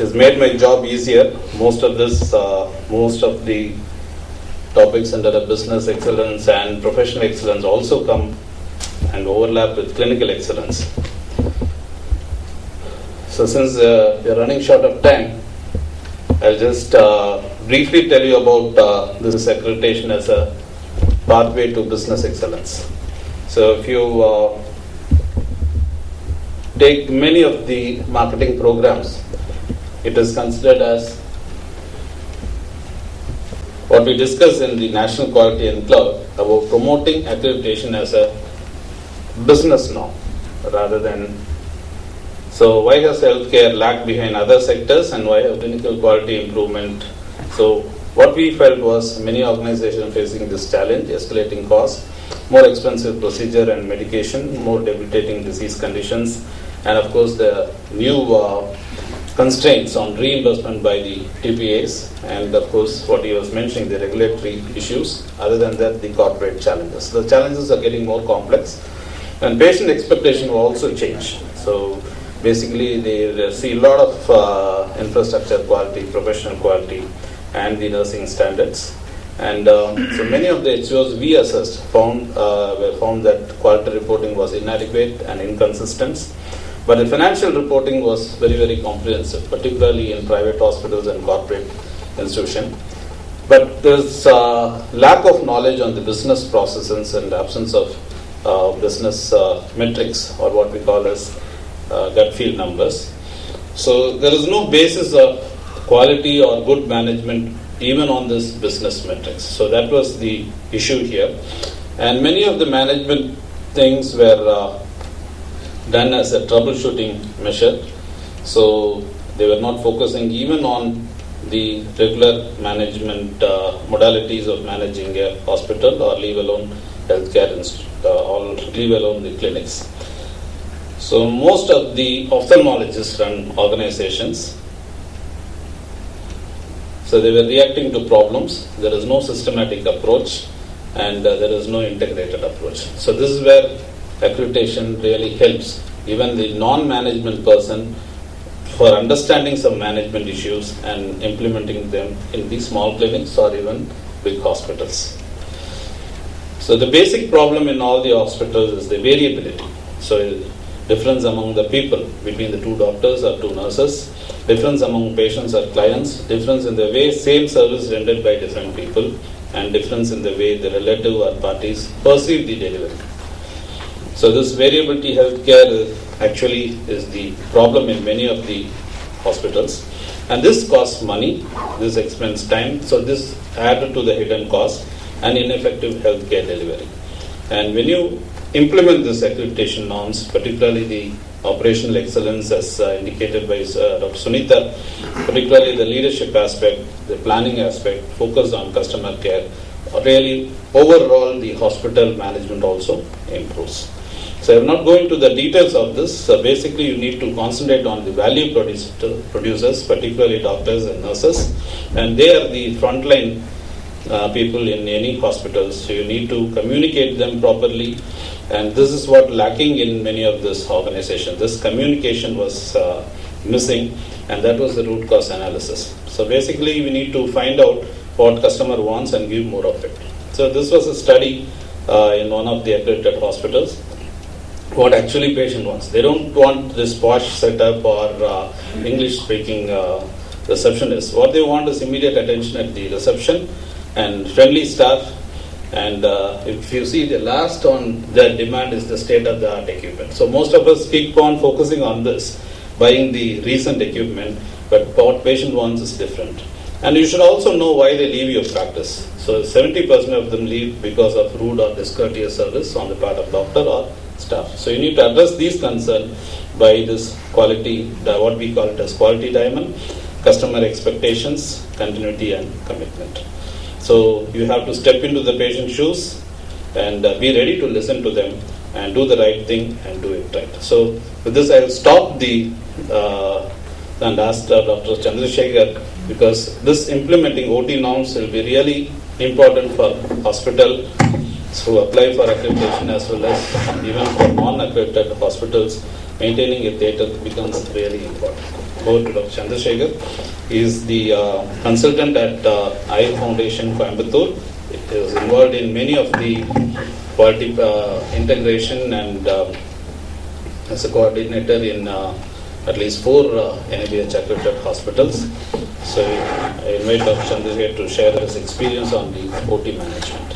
has made my job easier. Most of the topics under the business excellence and professional excellence also come and overlap with clinical excellence. So since we are running short of time, I'll just briefly tell you about this accreditation as a pathway to business excellence. So if you take many of the marketing programs, it is considered as what we discussed in the National Quality and Cloud about promoting accreditation as a business norm rather than. So why has healthcare lagged behind other sectors and why have clinical quality improvement? So what we felt was many organizations facing this challenge, escalating costs, more expensive procedure and medication, more debilitating disease conditions, and of course the new constraints on reimbursement by the TPAs, and of course what he was mentioning, the regulatory issues. Other than that, the corporate challenges. The challenges are getting more complex, and patient expectation will also change. So basically they see a lot of infrastructure quality, professional quality, and the nursing standards. And so many of the HOs we assessed found that quality reporting was inadequate and inconsistent. But the financial reporting was very, very comprehensive, particularly in private hospitals and corporate institutions. But there's lack of knowledge on the business processes and absence of business metrics, or what we call as gut feel numbers. So there is no basis of quality or good management even on this business metrics. So that was the issue here. And many of the management things were done as a troubleshooting measure. So they were not focusing even on the regular management modalities of managing a hospital, or leave alone healthcare or leave alone the clinics. So most of the ophthalmologists run organizations. So they were reacting to problems. There is no systematic approach, and there is no integrated approach. So this is where accreditation really helps even the non-management person for understanding some management issues and implementing them in the small clinics or even big hospitals. So the basic problem in all the hospitals is the variability. So difference among the people between the two doctors or two nurses, difference among patients or clients, difference in the way same service rendered by different people, and difference in the way the relative or parties perceive the delivery. So this variability healthcare actually is the problem in many of the hospitals, and this costs money, this expends time, so this added to the hidden cost and ineffective healthcare delivery. And when you implement this accreditation norms, particularly the operational excellence as indicated by Dr. Sunita, particularly the leadership aspect, the planning aspect, focus on customer care, really overall the hospital management also improves. So I'm not going to the details of this. So basically you need to concentrate on the value producers, particularly doctors and nurses, and they are the frontline people in any hospitals. So you need to communicate them properly, and this is what lacking in many of this organizations. This communication was missing, and that was the root cause analysis. So basically we need to find out what customer wants and give more of it. So this was a study in one of the accredited hospitals. What actually patient wants. They don't want this posh setup or English-speaking receptionist. What they want is immediate attention at the reception and friendly staff. And if you see, the last on their demand is the state-of-the-art equipment. So most of us keep on focusing on this, buying the recent equipment, but what patient wants is different. And you should also know why they leave your practice. So 70% of them leave because of rude or discourteous service on the part of doctor or staff. So you need to address these concerns by this quality, what we call it as quality diamond, customer expectations, continuity and commitment. So you have to step into the patient's shoes and be ready to listen to them and do the right thing and do it right. So with this I will stop and ask Dr. Chandrasekhar, because this implementing OT norms will be really important for hospital who apply for accreditation, as well as even for non-accredited hospitals. Maintaining a theatre becomes really important. over to Dr. Chandrasekhar. He is the consultant at Eye Foundation, Coimbatore. It is involved in many of the quality integration and as a coordinator in at least 4 NABH accredited hospitals. So I invite Dr. Chandrasekhar to share his experience on the OT management.